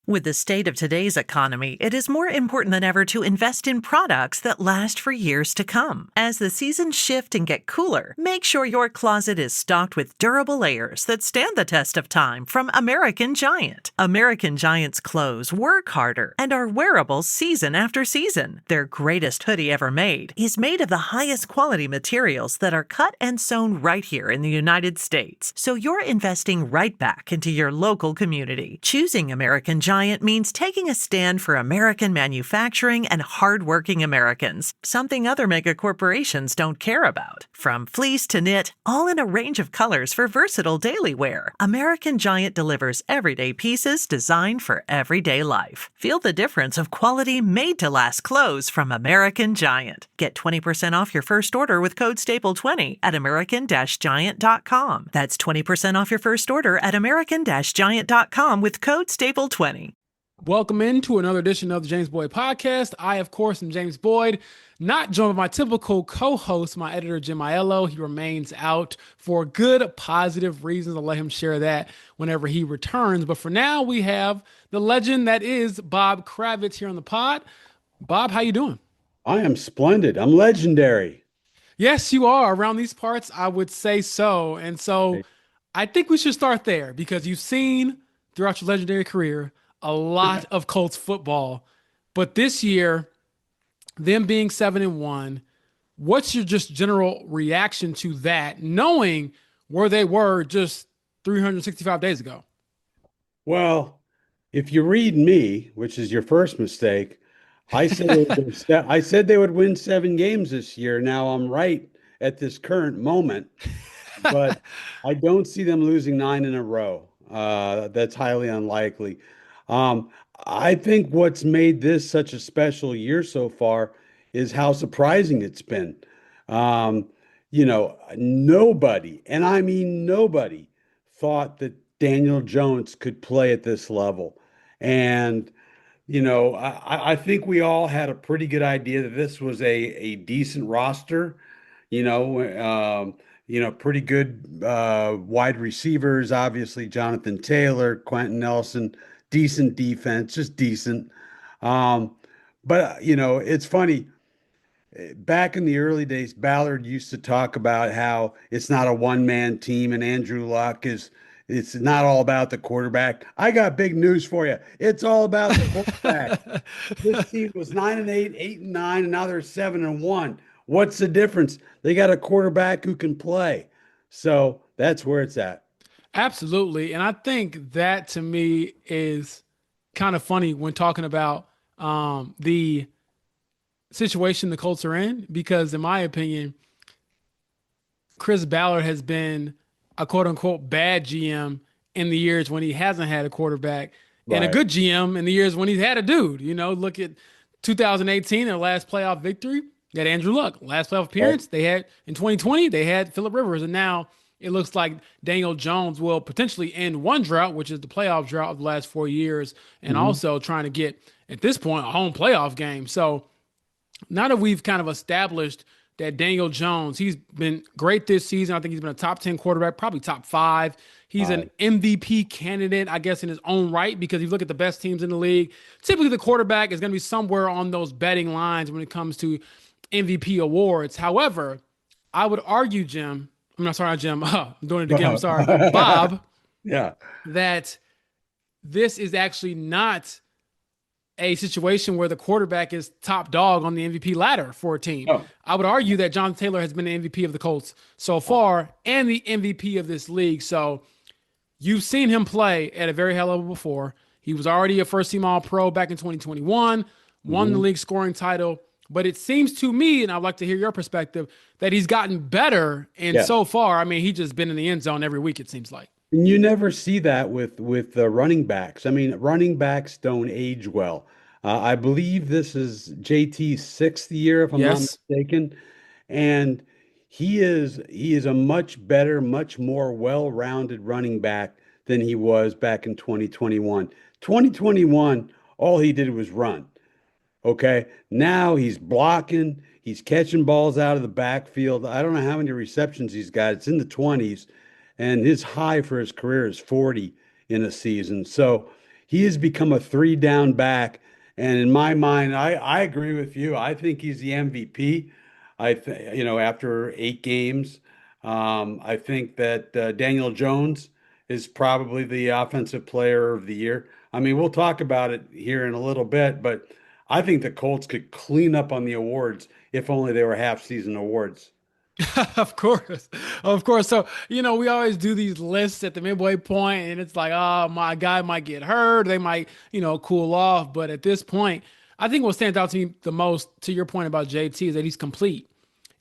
With the state of today's economy, it is more important than ever to invest in products that last for years to come. As the seasons shift and get cooler, make sure your closet is stocked with durable layers that stand the test of time from American Giant. American Giant's clothes work harder and are wearable season after season. Their greatest hoodie ever made is made of the highest quality materials that are cut and sewn right here in the United States. So you're investing right back into your local community. Choosing American Giant means taking a stand for American manufacturing and hardworking Americans, something other mega corporations don't care about. From fleece to knit, all in a range of colors for versatile daily wear, American Giant delivers everyday pieces designed for everyday life. Feel the difference of quality made-to-last clothes from American Giant. Get 20% off your first order with code STAPLE20 at american-giant.com. That's 20% off your first order at american-giant.com with code STAPLE20. Welcome into another edition of the James Boyd Podcast. I, of course, am James Boyd, not joined by my typical co-host, my editor, Jim Aiello. He remains out for good, positive reasons. I'll let him share that whenever he returns. But for now, we have the legend that is Bob Kravitz here on the pod. Bob, how you doing? I am splendid. I'm legendary. Yes, you are. Around these parts, I would say so. And so I think we should start there because you've seen throughout your legendary career a lot of Colts football, but this year, them being 7-1, what's your just general reaction to that, knowing where they were just 365 days ago? Well, if you read me, which is your first mistake, I said they would win 7 games this year. Now I'm right at this current moment, but I don't see them losing 9 in a row. That's highly unlikely. I think what's made this such a special year so far is how surprising it's been. Nobody, and I mean nobody, thought that Daniel Jones could play at this level. And, I think we all had a pretty good idea that this was a decent roster, pretty good wide receivers, obviously Jonathan Taylor, Quentin Nelson, decent defense, just decent. It's funny. Back in the early days, Ballard used to talk about how it's not a one-man team and Andrew Luck it's not all about the quarterback. I got big news for you. It's all about the quarterback. This team was 9-8, 8-9, and now they're 7-1. What's the difference? They got a quarterback who can play. So that's where it's at. Absolutely. And I think that to me is kind of funny when talking about the situation the Colts are in, because in my opinion, Chris Ballard has been a quote unquote bad GM in the years when he hasn't had a quarterback, and a good GM in the years when he's had a dude. Look at 2018, their last playoff victory. They had Andrew Luck. Last playoff appearance, they had in 2020, they had Phillip Rivers. And now it looks like Daniel Jones will potentially end one drought, which is the playoff drought of the last 4 years, and also trying to get, at this point, a home playoff game. So now that we've kind of established that Daniel Jones, he's been great this season. I think he's been a top 10 quarterback, probably top 5. He's an MVP candidate, I guess, in his own right, because if you look at the best teams in the league, typically the quarterback is going to be somewhere on those betting lines when it comes to MVP awards. However, I would argue, Jim, I'm not sorry, Jim. I'm doing it again. I'm sorry, Bob. Yeah. That this is actually not a situation where the quarterback is top dog on the MVP ladder for a team. Oh. I would argue that Jonathan Taylor has been the MVP of the Colts so far and the MVP of this league. So you've seen him play at a very high level before. He was already a first-team All-Pro back in 2021, won the league scoring title. But it seems to me, and I'd like to hear your perspective, that he's gotten better. And so far, I mean, he's just been in the end zone every week, it seems like. And you never see that with the running backs. I mean, running backs don't age well. I believe this is JT's 6th year, if I'm not mistaken. And he is a much better, much more well-rounded running back than he was back in 2021. 2021, all he did was run. Okay, now he's blocking, he's catching balls out of the backfield. I don't know how many receptions he's got. It's in the 20s, and his high for his career is 40 in a season. So He has become a three down back. And in my mind, I agree with you. I think he's the MVP. I think, after 8 games, I think that Daniel Jones is probably the offensive player of the year. I mean, we'll talk about it here in a little bit, but I think the Colts could clean up on the awards if only they were half season awards. Of course. Of course. So, we always do these lists at the midway point, and it's like, oh, my guy might get hurt. They might, cool off. But at this point, I think what stands out to me the most, to your point about JT, is that he's complete.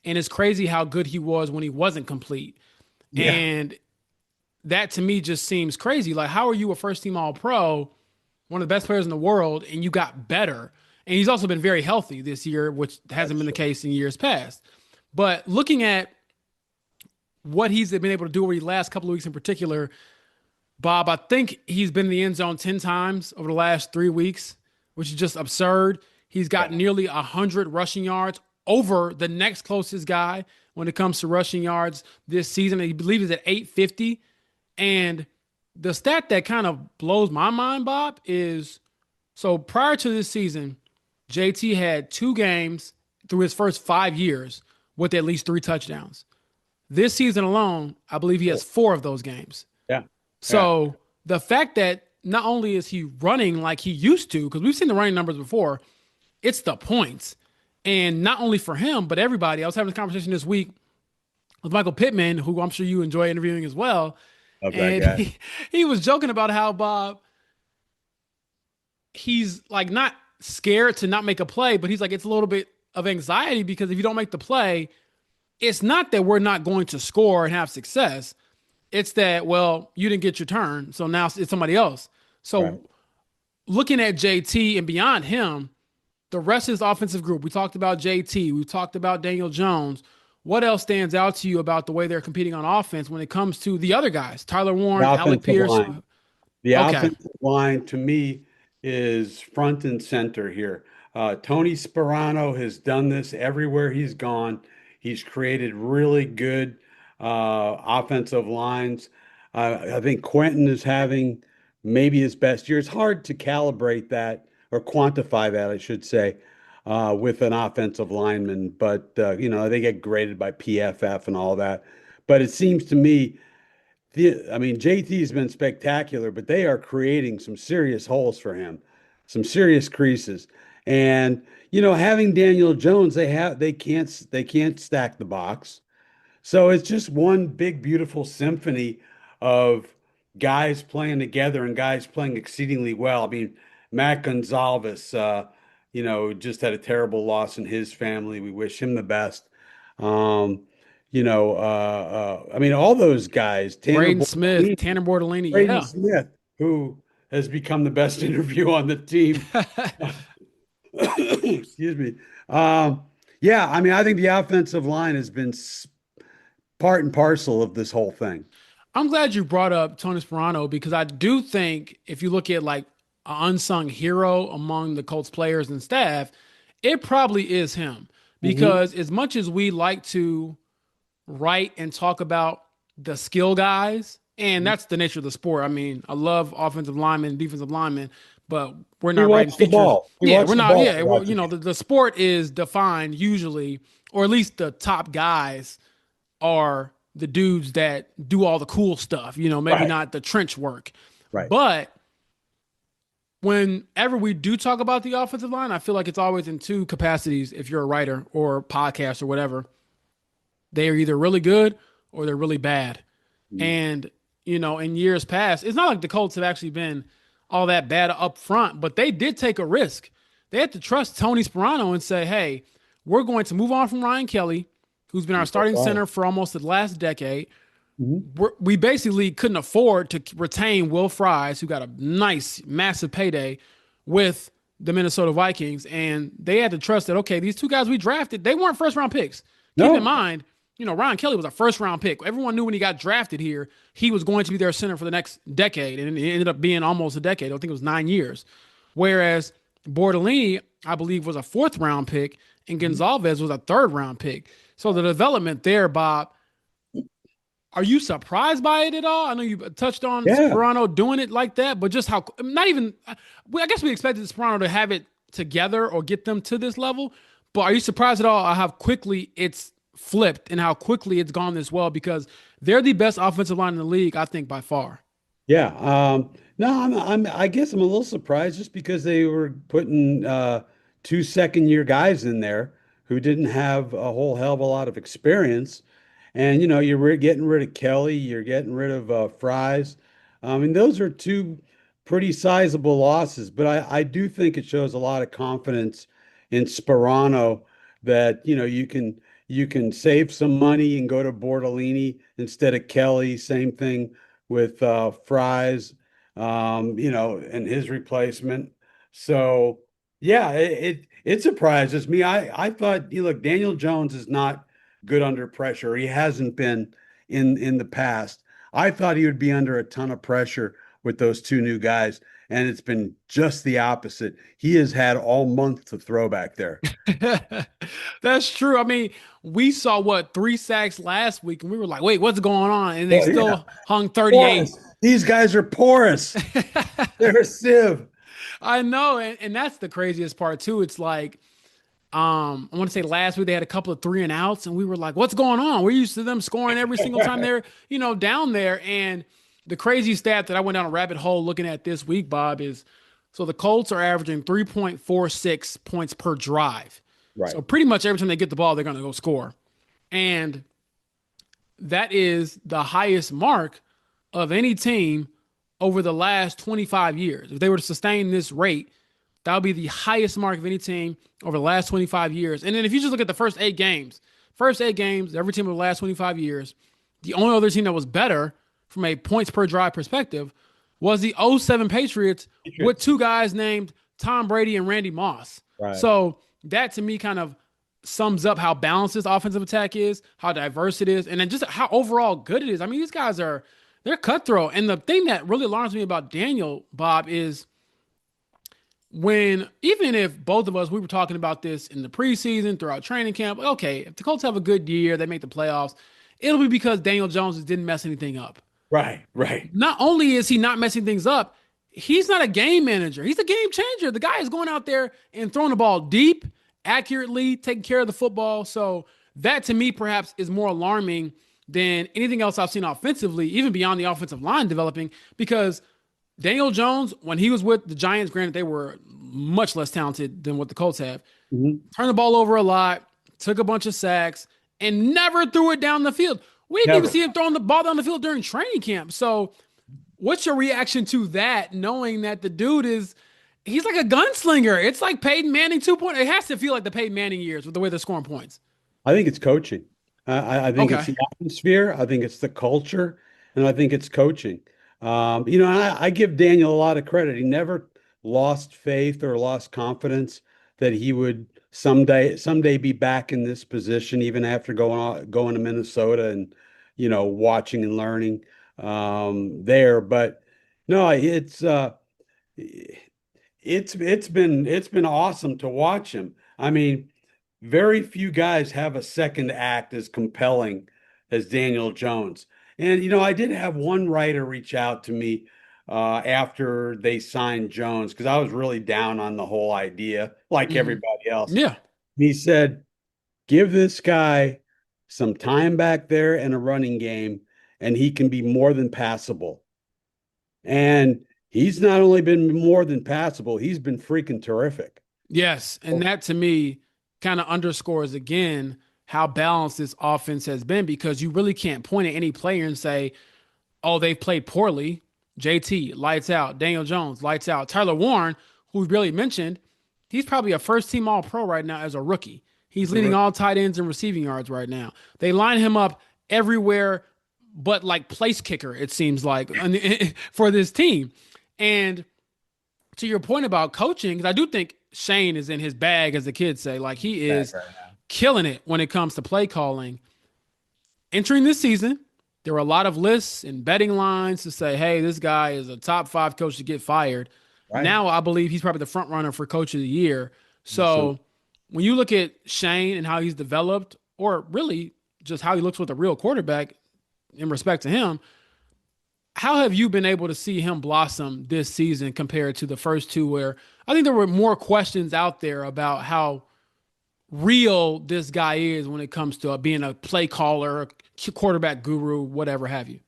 And it's crazy how good he was when he wasn't complete. Yeah. And that to me just seems crazy. Like, how are you a first team All Pro, one of the best players in the world, and you got better? And he's also been very healthy this year, which hasn't been the case in years past. But looking at what he's been able to do over the last couple of weeks in particular, Bob, I think he's been in the end zone 10 times over the last 3 weeks, which is just absurd. He's got nearly 100 rushing yards over the next closest guy when it comes to rushing yards this season. I believe he's at 850. And the stat that kind of blows my mind, Bob, is so prior to this season, JT had 2 games through his first 5 years with at least 3 touchdowns. This season alone, I believe he has 4 of those games. Yeah. So the fact that not only is he running like he used to, because we've seen the running numbers before, it's the points. And not only for him, but everybody. I was having this conversation this week with Michael Pittman, who I'm sure you enjoy interviewing as well. And he was joking about how, Bob, he's like not scared to not make a play, but he's like, it's a little bit of anxiety because if you don't make the play, it's not that we're not going to score and have success. It's that, well, you didn't get your turn, so now it's somebody else. So looking at JT and beyond him, the rest of his offensive group, we talked about JT, we talked about Daniel Jones. What else stands out to you about the way they're competing on offense when it comes to the other guys, Tyler Warren, Alec Pierce? The offensive line to me is front and center here. Tony Sperano has done this everywhere he's gone. He's created really good offensive lines. I think Quentin is having maybe his best year. It's hard to calibrate that or quantify that, I should say, with an offensive lineman. But, they get graded by PFF and all that. But it seems to me, JT has been spectacular, but they are creating some serious holes for him, some serious creases. And, having Daniel Jones, they can't stack the box. So it's just one big, beautiful symphony of guys playing together and guys playing exceedingly well. I mean, Matt Gonzalez, just had a terrible loss in his family. We wish him the best. All those guys, Braden Smith, Tanner Bortolini, Braden Smith, who has become the best interview on the team. Excuse me. I think the offensive line has been part and parcel of this whole thing. I'm glad you brought up Tony Sperano because I do think if you look at like an unsung hero among the Colts players and staff, it probably is him. Because as much as we like to write and talk about the skill guys, and that's the nature of the sport. I mean, I love offensive linemen, defensive linemen, but we're not writing features. We're not. Yeah, the sport is defined usually, or at least the top guys are the dudes that do all the cool stuff. Maybe not the trench work, right? But whenever we do talk about the offensive line, I feel like it's always in 2 capacities. If you're a writer or a podcast or whatever, they are either really good or they're really bad. And in years past, it's not like the Colts have actually been all that bad up front, but they did take a risk. They had to trust Tony Sperano and say, hey, we're going to move on from Ryan Kelly, who's been our starting center for almost the last decade. We basically couldn't afford to retain Will Fries, who got a nice, massive payday with the Minnesota Vikings. And they had to trust that, okay, these 2 guys we drafted, they weren't first-round picks. Keep in mind, Ryan Kelly was a first-round pick. Everyone knew when he got drafted here, he was going to be their center for the next decade, and it ended up being almost a decade. I think it was 9 years. Whereas Bortolini, I believe, was a 4th-round pick, and Gonzalez was a 3rd-round pick. So the development there, Bob, Are you surprised by it at all? I know you touched on Yeah. Sperano doing it like that, but just how not even. I guess we expected Sperano to have it together or get them to this level. But are you surprised at all how quickly it's flipped and how quickly it's gone this well? Because they're the best offensive line in the league, I think, by far. Yeah. No, I guess I'm a little surprised just because they were putting two second-year guys in there who didn't have a whole hell of a lot of experience. And you're getting rid of Kelly, you're getting rid of Fries. I mean, those are two pretty sizable losses, but I do think it shows a lot of confidence in Sperano that you can save some money and go to Bortolini instead of Kelly. Same thing with Fries, and his replacement. So yeah, it surprises me. I thought, look, Daniel Jones is not good under pressure. He hasn't been in the past. I thought he would be under a ton of pressure with those two new guys, and it's been just the opposite. He has had all month to throw back there. That's true. I mean, we saw what 3 sacks last week, and we were like, "Wait, what's going on?" And they Well, yeah, still hung 38. porous. These guys are porous. They're a sieve. I know, and that's the craziest part too. It's like, I want to say last week they had a couple of 3-and-outs, and we were like, "What's going on?" We're used to them scoring every single time they're, down there. And the crazy stat that I went down a rabbit hole looking at this week, Bob, is so the Colts are averaging 3.46 points per drive. Right. So pretty much every time they get the ball, they're going to go score. And that is the highest mark of any team over the last 25 years. If they were to sustain this rate, that would be the highest mark of any team over the last 25 years. And then if you just look at the first 8 games, every team over the last 25 years, the only other team that was better from a points per drive perspective was the '07 Patriots with two guys named Tom Brady and Randy Moss. Right. So that to me kind of sums up how balanced this offensive attack is, how diverse it is, and then just how overall good it is. I mean, these guys they're cutthroat. And the thing that really alarms me about Daniel, Bob, is even if both of us, we were talking about this in the preseason, throughout training camp, okay, if the Colts have a good year, they make the playoffs, it'll be because Daniel Jones didn't mess anything up. Right. Not only is he not messing things up, he's not a game manager. He's a game changer. The guy is going out there and throwing the ball deep, accurately, taking care of the football. So that to me perhaps is more alarming than anything else I've seen offensively, even beyond the offensive line developing, because Daniel Jones, when he was with the Giants, granted they were much less talented than what the Colts have, turned the ball over a lot, took a bunch of sacks, and never threw it down the field. We didn't even see him throwing the ball down the field during training camp. So what's your reaction to that, knowing that the dude he's like a gunslinger? It's like Peyton Manning 2.0. It has to feel like the Peyton Manning years with the way they're scoring points. I think it's coaching. I think it's the atmosphere. I think it's the culture, and I think it's coaching. I give Daniel a lot of credit. He never lost faith or lost confidence that he would someday be back in this position, even after going to Minnesota and watching and learning there. But no, it's been awesome to watch him. I mean, very few guys have a second act as compelling as Daniel Jones. And, I did have one writer reach out to me after they signed Jones, because I was really down on the whole idea, like everybody else. Yeah. He said, give this guy some time back there and a running game, and he can be more than passable. And he's not only been more than passable, he's been freaking terrific. Yes. And that to me kind of underscores again how balanced this offense has been, because you really can't point at any player and say, oh, they've played poorly. JT, lights out. Daniel Jones, lights out. Tyler Warren, who we barely mentioned, he's probably a first-team All-Pro right now as a rookie. He's leading all tight ends and receiving yards right now. They line him up everywhere but like place kicker, it seems like, for this team. And to your point about coaching, because I do think Shane is in his bag, as the kids say. Like, he is killing it when it comes to play calling. Entering this season, there were a lot of lists and betting lines to say, hey, this guy is a top 5 coach to get fired. Right. Now I believe he's probably the front runner for coach of the year. So when you look at Shane and how he's developed, or really just how he looks with a real quarterback, in respect to him. How have you been able to see him blossom this season compared to the first two, where I think there were more questions out there about how real this guy is when it comes to being a play caller, a quarterback guru, whatever have you?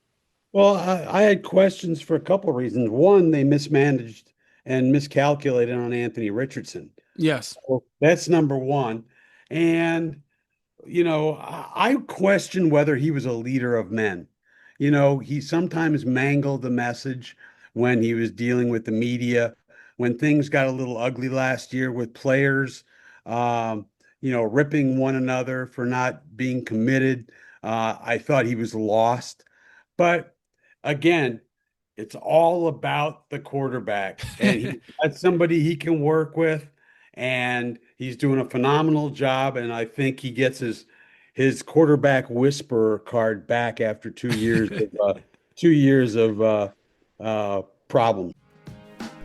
Well, I had questions for a couple of reasons. One, they mismanaged and miscalculated on Anthony Richardson. Yes. Well, that's number one. And, I question whether he was a leader of men. He sometimes mangled the message when he was dealing with the media, when things got a little ugly last year with players, ripping one another for not being committed. I thought he was lost. But again, it's all about the quarterback, and he got somebody he can work with, and he's doing a phenomenal job. And I think he gets his quarterback whisperer card back after 2 years of 2 years of problems.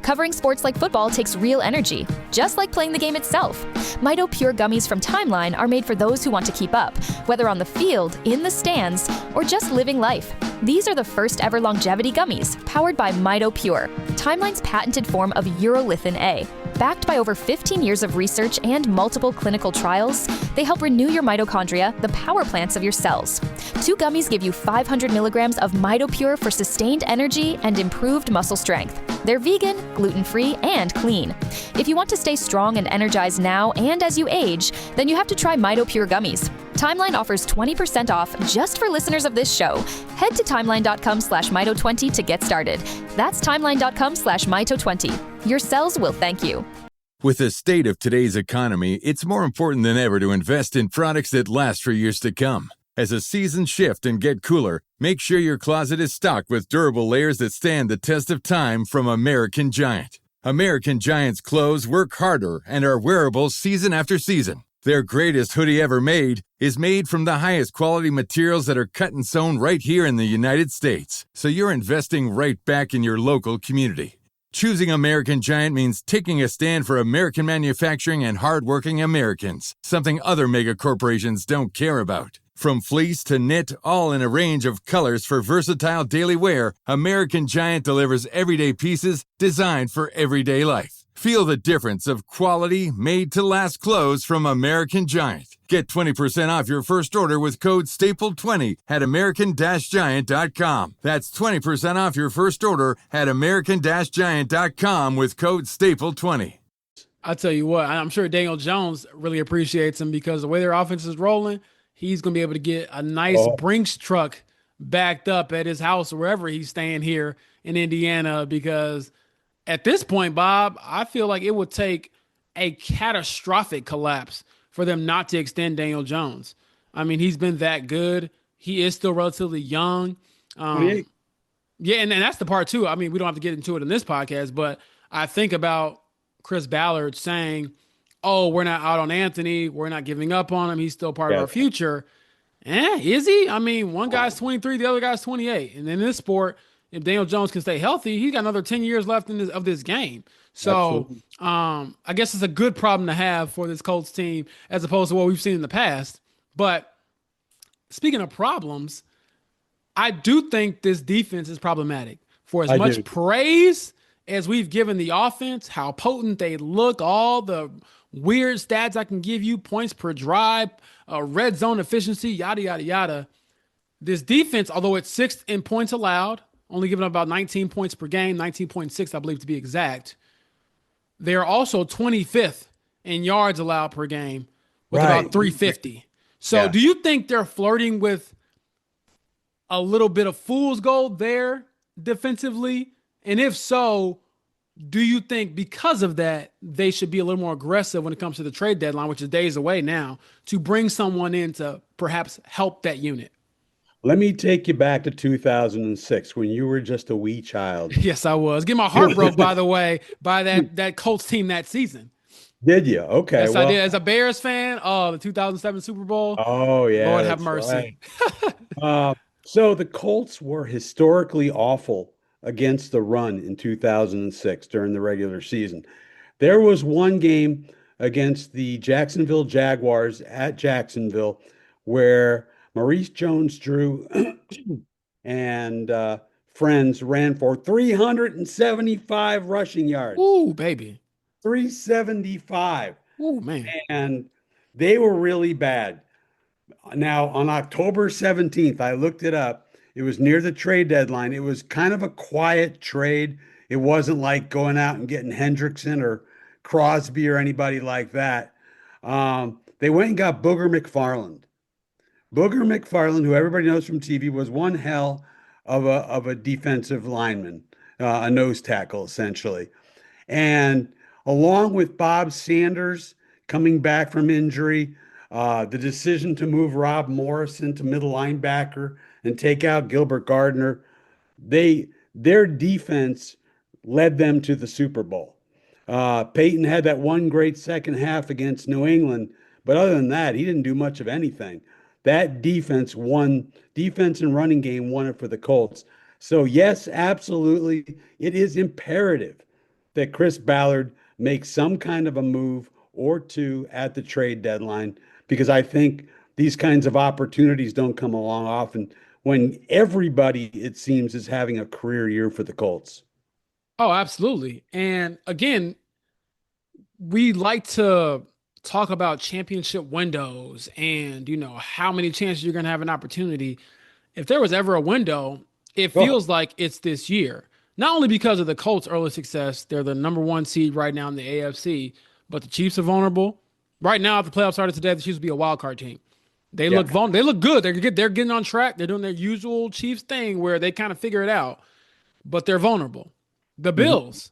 Covering sports like football takes real energy, just like playing the game itself. Mito Pure gummies from Timeline are made for those who want to keep up, whether on the field, in the stands, or just living life. These are the first ever longevity gummies, powered by Mito Pure, Timeline's patented form of urolithin A. Backed by over 15 years of research and multiple clinical trials, they help renew your mitochondria, the power plants of your cells. 2 gummies give you 500 milligrams of Mito Pure for sustained energy and improved muscle strength. They're vegan, gluten-free, and clean. If you want to stay strong and energized now and as you age, then you have to try Mito Pure gummies. Timeline offers 20% off just for listeners of this show. Head to timeline.com/Mito20 to get started. That's timeline.com/Mito20. Your cells will thank you. With the state of today's economy, it's more important than ever to invest in products that last for years to come. As the seasons shift and get cooler, make sure your closet is stocked with durable layers that stand the test of time from American Giant. American Giant's clothes work harder and are wearable season after season. Their greatest hoodie ever made is made from the highest quality materials that are cut and sewn right here in the United States. So you're investing right back in your local community. Choosing American Giant means taking a stand for American manufacturing and hardworking Americans, something other mega corporations don't care about. From fleece to knit, all in a range of colors for versatile daily wear, American Giant delivers everyday pieces designed for everyday life. Feel the difference of quality, made-to-last clothes from American Giant. Get 20% off your first order with code STAPLE20 at american-giant.com. That's 20% off your first order at american-giant.com with code STAPLE20. I'll tell you what, I'm sure Daniel Jones really appreciates him because the way their offense is rolling, he's going to be able to get a nice Brinks truck backed up at his house or wherever he's staying here in Indiana, because at this point, Bob, I feel like it would take a catastrophic collapse for them not to extend Daniel Jones. I mean, he's been that good. He is still relatively young. Yeah, and that's the part too. I mean, we don't have to get into it in this podcast, but I think about Chris Ballard saying, oh, we're not out on Anthony. We're not giving up on him. He's still part of our future. Is he? I mean, one guy's 23, the other guy's 28. And in this sport, if Daniel Jones can stay healthy, he's got another 10 years left of this game. So I guess it's a good problem to have for this Colts team as opposed to what we've seen in the past. But speaking of problems, I do think this defense is problematic. For as much praise as we've given the offense, how potent they look, all the weird stats I can give you, points per drive, red zone efficiency, yada, yada, yada. This defense, although it's 6th in points allowed, only giving up about 19 points per game, 19.6, I believe, to be exact. They're also 25th in yards allowed per game with about 350. So do you think they're flirting with a little bit of fool's gold there defensively? And if so, do you think because of that, they should be a little more aggressive when it comes to the trade deadline, which is days away now, to bring someone in to perhaps help that unit? Let me take you back to 2006 when you were just a wee child. Yes, I was. Get my heart broke, by the way, by that Colts team that season. Did you? Okay. Yes, I did. As a Bears fan, the 2007 Super Bowl. Oh, yeah. Lord have mercy. Right. So the Colts were historically awful against the run in 2006 during the regular season. There was one game against the Jacksonville Jaguars at Jacksonville where Maurice Jones-Drew and friends ran for 375 rushing yards. Ooh, baby. 375. Ooh, man. And they were really bad. Now, on October 17th, I looked it up. It was near the trade deadline. It was kind of a quiet trade. It wasn't like going out and getting Hendrickson or Crosby or anybody like that. They went and got Booger McFarland. Booger McFarland, who everybody knows from TV, was one hell of a defensive lineman, a nose tackle, essentially. And along with Bob Sanders coming back from injury, the decision to move Rob Morrison to middle linebacker and take out Gilbert Gardner, their defense led them to the Super Bowl. Peyton had that one great second half against New England, but other than that, he didn't do much of anything. That defense and running game won it for the Colts. So yes, absolutely, it is imperative that Chris Ballard make some kind of a move or two at the trade deadline, because I think these kinds of opportunities don't come along often when everybody, it seems, is having a career year for the Colts. Oh, absolutely. And again, we like to talk about championship windows and, how many chances you're going to have an opportunity. If there was ever a window, it feels like it's this year. Not only because of the Colts' early success, they're the number 1 seed right now in the AFC, but the Chiefs are vulnerable. Right now, if the playoffs started today, the Chiefs would be a wild card team. They look vulnerable. They look good. They're getting on track. They're doing their usual Chiefs thing where they kind of figure it out, but they're vulnerable. The Bills,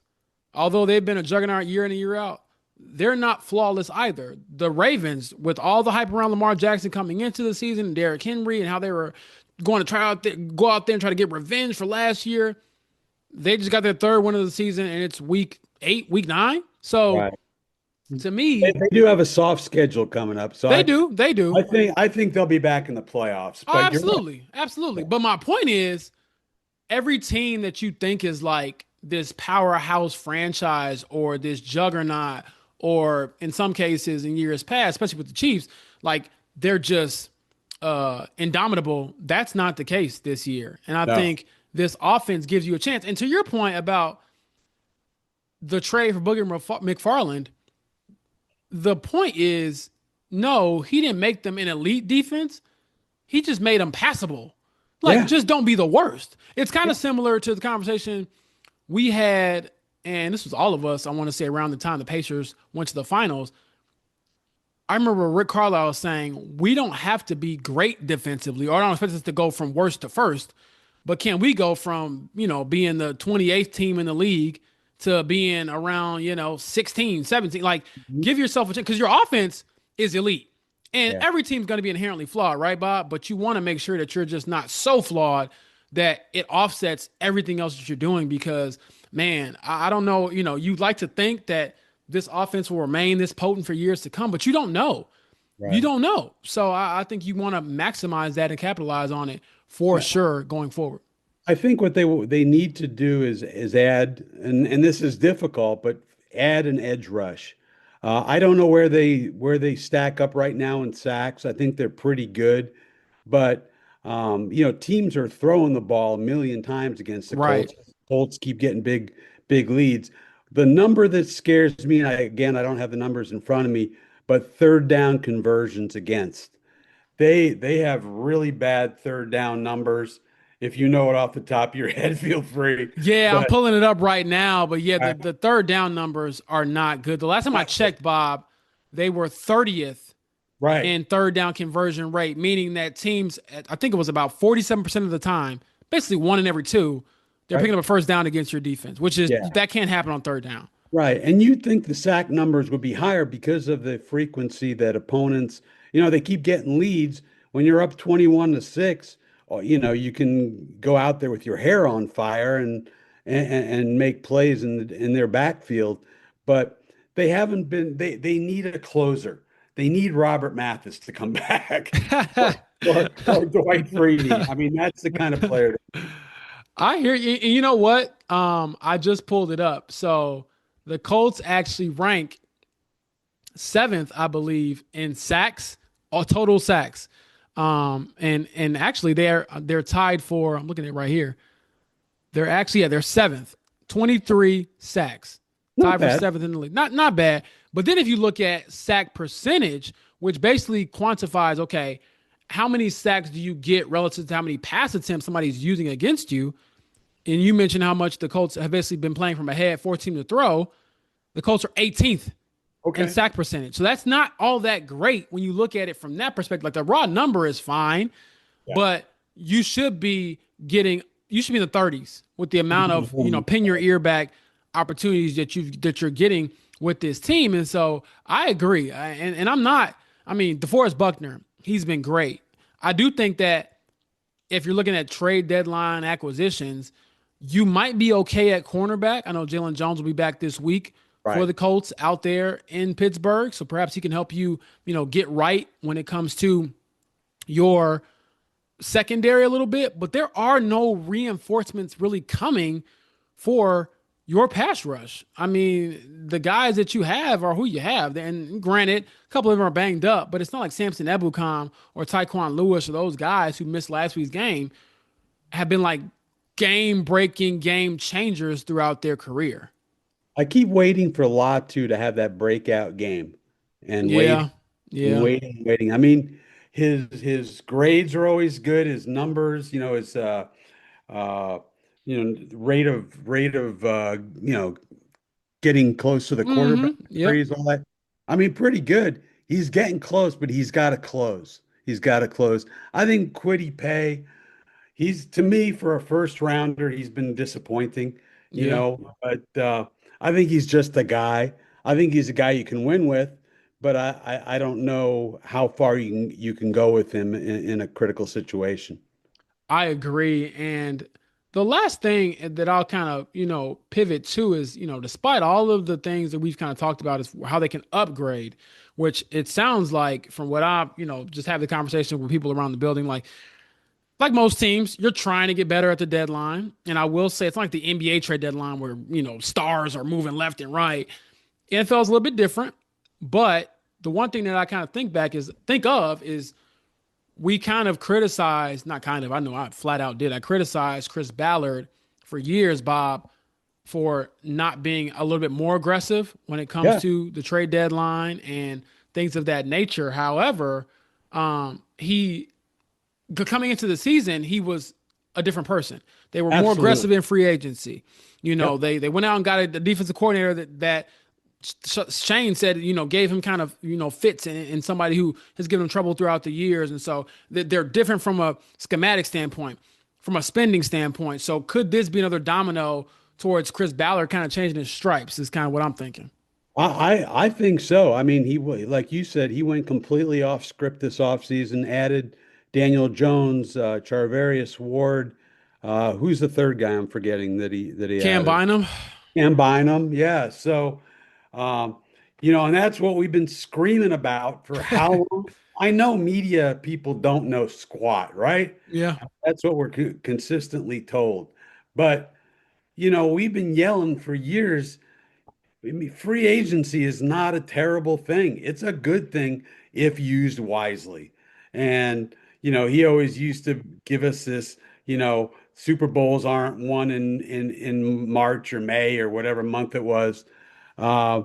although they've been a juggernaut year in and year out, they're not flawless either. The Ravens, with all the hype around Lamar Jackson coming into the season, and Derrick Henry, and how they were going to go out there and try to get revenge for last year, they just got their 3rd win of the season, and it's week 8, week 9. So to me, they do have a soft schedule coming up. So they do. I think they'll be back in the playoffs. Oh, absolutely. But my point is, every team that you think is like this powerhouse franchise or this juggernaut, or in some cases in years past, especially with the Chiefs, like they're just indomitable. That's not the case this year. And I think this offense gives you a chance. And to your point about the trade for Booger McFarland, the point is, no, he didn't make them an elite defense. He just made them passable. Just don't be the worst. It's kind of similar to the conversation we had, and this was all of us, I want to say, around the time the Pacers went to the finals. I remember Rick Carlisle saying, we don't have to be great defensively, or I don't expect us to go from worst to first, but can we go from, being the 28th team in the league to being around, 16, 17, give yourself a chance, because your offense is elite. And every team's going to be inherently flawed, right, Bob? But you want to make sure that you're just not so flawed that it offsets everything else that you're doing, because, man, I don't know, you'd like to think that this offense will remain this potent for years to come, but you don't know. Right. You don't know. So I think you want to maximize that and capitalize on it for sure going forward. I think what they need to do is add, and this is difficult, but add an edge rush. I don't know where they stack up right now in sacks. I think they're pretty good, but teams are throwing the ball a million times against the Colts. Colts keep getting big leads. The number that scares me, I don't have the numbers in front of me, but 3rd down conversions against. They have really bad 3rd down numbers. If you know it off the top of your head, feel free. Yeah, I'm pulling it up right now. But yeah, the 3rd down numbers are not good. The last time I checked, Bob, they were 30th in 3rd down conversion rate, meaning that teams, I think it was about 47% of the time, basically 1 in every 2, they're picking up a first down against your defense, which is that can't happen on 3rd down. Right. And you'd think the sack numbers would be higher because of the frequency that opponents, they keep getting leads. When you're up 21-6, you can go out there with your hair on fire and make plays in their backfield, but they haven't been. They need a closer. They need Robert Mathis to come back, or Dwight Freeney. I mean, that's the kind of player. I hear you. And you know what? I just pulled it up. So the Colts actually rank 7th, I believe, in sacks or total sacks. And actually they're tied for, I'm looking at it right here. They're actually, yeah, they're seventh, 23 sacks, Not tied for bad. seventh in the league. Not bad. But then if you look at sack percentage, which basically quantifies, okay, how many sacks do you get relative to how many pass attempts somebody's using against you? And you mentioned how much the Colts have basically been playing from ahead, 14 to throw. The Colts are 18th in Okay. sack percentage. So that's not all that great when you look at it from that perspective. Like the raw number is fine, Yeah. but you should be in the 30s with the amount of, pin your ear back opportunities that you're getting with this team. And so I agree. And I'm not, I mean, DeForest Buckner, he's been great. I do think that if you're looking at trade deadline acquisitions, you might be okay at cornerback. I know Jalen Jones will be back this week for Right. the Colts out there in Pittsburgh. So perhaps he can help you, get right when it comes to your secondary a little bit. But there are no reinforcements really coming for your pass rush. I mean, the guys that you have are who you have. And granted, a couple of them are banged up, but it's not like Samson Ebukam or Tyquan Lewis or those guys who missed last week's game have been like game breaking game changers throughout their career. I keep waiting for Latu to have that breakout game and Yeah. waiting and Yeah. waiting, and waiting. I mean, his grades are always good. His numbers, his uh rate of getting close to the quarterback Yep. praise, all that. I mean, pretty good. He's getting close, but he's got to close. He's got to close. I think Quiddy Pay, he's to me for a first rounder, he's been disappointing, Yeah. but I think he's just a guy. I think he's a guy you can win with, but I don't know how far you can go with him in a critical situation. I agree. And the last thing that I'll kind of, pivot to is, despite all of the things that we've kind of talked about is how they can upgrade, which it sounds like from what I, just have the conversation with people around the building, like most teams, you're trying to get better at the deadline. And I will say it's not like the NBA trade deadline where, stars are moving left and right. NFL is a little bit different, but the one thing that I kind of think of is we kind of criticized, not kind of, I know I flat out did. I criticized Chris Ballard for years, Bob, for not being a little bit more aggressive when it comes Yeah, to the trade deadline and things of that nature. However, he coming into the season, he was a different person. They were more absolutely. aggressive in free agency. Yep. They went out and got a defensive coordinator that Shane said, gave him kind of, fits and somebody who has given him trouble throughout the years. And so they're different from a schematic standpoint, from a spending standpoint. So could this be another domino towards Chris Ballard kind of changing his stripes is kind of what I'm thinking. I think so. I mean, like you said, he went completely off script this offseason, added Daniel Jones, Charvarius Ward. Who's the third guy I'm forgetting that he Cam added? Bynum. And Bynum. Yeah. So, um, and that's what we've been screaming about for how long. I know media people don't know squat, right? Yeah. That's what we're consistently told. But, we've been yelling for years. I mean, free agency is not a terrible thing. It's a good thing if used wisely. And, he always used to give us this, Super Bowls aren't won in March or May or whatever month it was. Uh,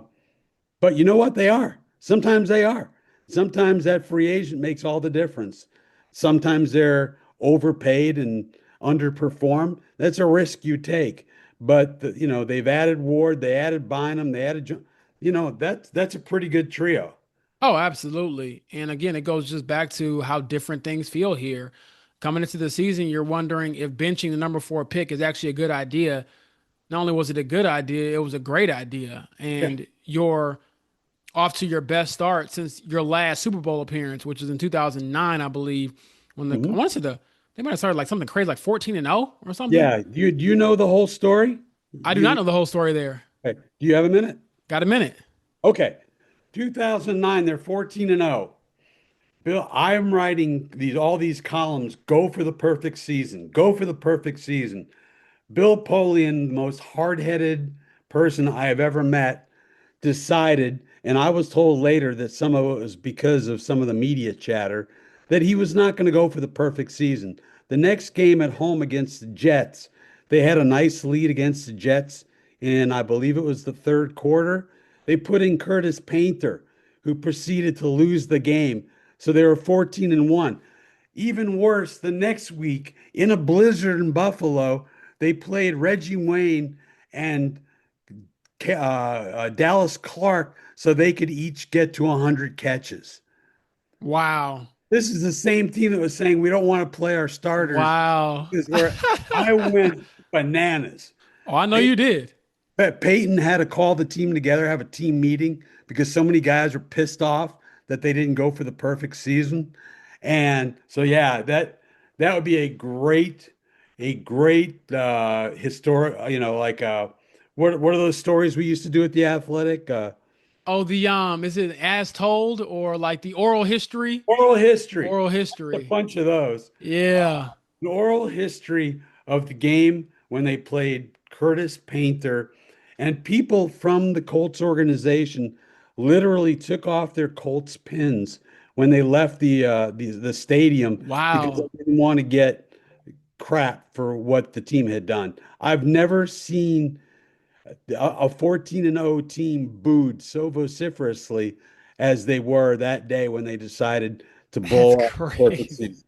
but you know what? They are. Sometimes they are. Sometimes that free agent makes all the difference. Sometimes they're overpaid and underperform. That's a risk you take. But they've added Ward, they added Bynum, they added, that's a pretty good trio. Oh, absolutely. And again, it goes just back to how different things feel here. Coming into the season, you're wondering if benching the number 4 pick is actually a good idea. Not only was it a good idea, it was a great idea. Yeah. And you're off to your best start since your last Super Bowl appearance, which is in 2009, I believe, when I Mhm. want to say they might have started like something crazy, like 14-0 or something. Yeah. Do you know the whole story? I do not know the whole story there. Okay. Do you have a minute? Got a minute. Okay. 2009, they're 14-0. Bill, I'm writing all these columns. Go for the perfect season. Go for the perfect season. Bill Polian, the most hard-headed person I have ever met, decided, and I was told later that some of it was because of some of the media chatter, that he was not going to go for the perfect season. The next game at home against the Jets, they had a nice lead against the Jets in, I believe it was the third quarter. They put in Curtis Painter, who proceeded to lose the game. So they were 14-1. Even worse, the next week in a blizzard in Buffalo, they played Reggie Wayne and Dallas Clark so they could each get to 100 catches. Wow. This is the same team that was saying we don't want to play our starters. Wow. I went bananas. Oh, I know you did. Peyton had to call the team together, have a team meeting because so many guys were pissed off that they didn't go for the perfect season. And so, yeah, that would be a great historic, what are those stories we used to do at The Athletic? Is it As Told or like the oral history? Oral history. Oral history. A bunch of those. Yeah. The oral history of the game when they played Curtis Painter, and people from the Colts organization literally took off their Colts pins when they left the stadium. Wow. Because they didn't want to get crap for what the team had done. I've never seen a 14-0 team booed so vociferously as they were that day when they decided to blow up the perfect season.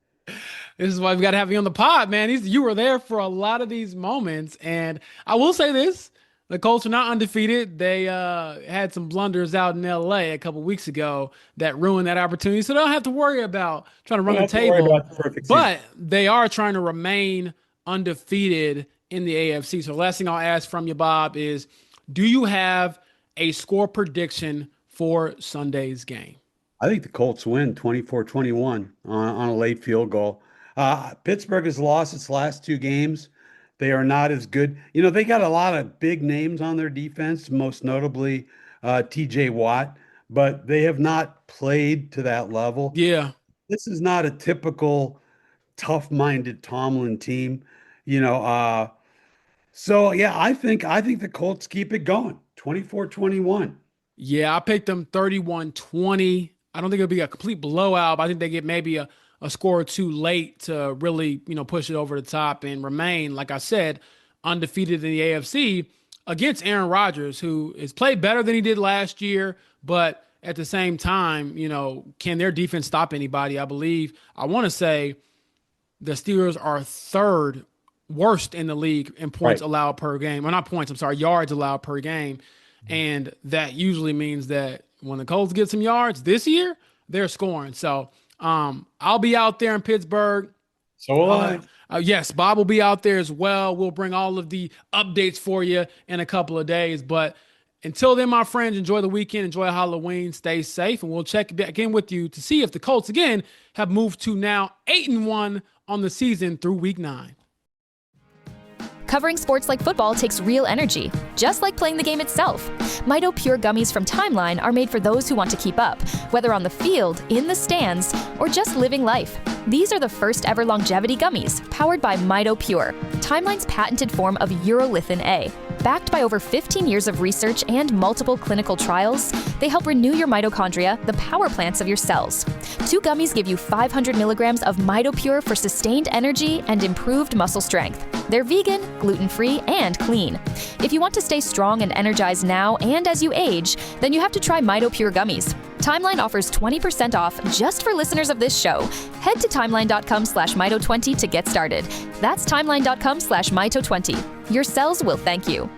This is why we got to have you on the pod, man. You were there for a lot of these moments. And I will say this, the Colts are not undefeated. They had some blunders out in L.A. a couple weeks ago that ruined that opportunity. So they don't have to worry about trying to run the table. But they are trying to remain undefeated in the AFC. So the last thing I'll ask from you, Bob, is do you have a score prediction for Sunday's game? I think the Colts win 24-21 on a late field goal. Pittsburgh has lost its last two games. They are not as good. You know, they got a lot of big names on their defense, most notably TJ Watt, but they have not played to that level. Yeah. This is not a typical tough-minded Tomlin team, so yeah, I think the Colts keep it going. 24-21. Yeah, I picked them 31-20. I don't think it'll be a complete blowout, but I think they get maybe a score or two late to really, push it over the top and remain, like I said, undefeated in the AFC against Aaron Rodgers, who has played better than he did last year, but at the same time, can their defense stop anybody? I want to say the Steelers are third worst in the league in points allowed per game. Well, not points, I'm sorry, yards allowed per game. And that usually means that when the Colts get some yards this year, they're scoring. So I'll be out there in Pittsburgh. So will I. Yes, Bob will be out there as well. We'll bring all of the updates for you in a couple of days. But until then, my friends, enjoy the weekend, enjoy Halloween, stay safe, and we'll check back in with you to see if the Colts, again, have moved to now 8-1 on the season through week 9. Covering sports like football takes real energy, just like playing the game itself. Mito Pure Gummies from Timeline are made for those who want to keep up, whether on the field, in the stands, or just living life. These are the first ever longevity gummies, powered by Mito Pure, Timeline's patented form of urolithin A. Backed by over 15 years of research and multiple clinical trials, they help renew your mitochondria, the power plants of your cells. 2 gummies give you 500 milligrams of Mito Pure for sustained energy and improved muscle strength. They're vegan, gluten-free, and clean. If you want to stay strong and energized now and as you age, then you have to try Mito Pure Gummies. Timeline offers 20% off just for listeners of this show. Head to timeline.com/Mito20 to get started. That's timeline.com/Mito20. Your cells will thank you.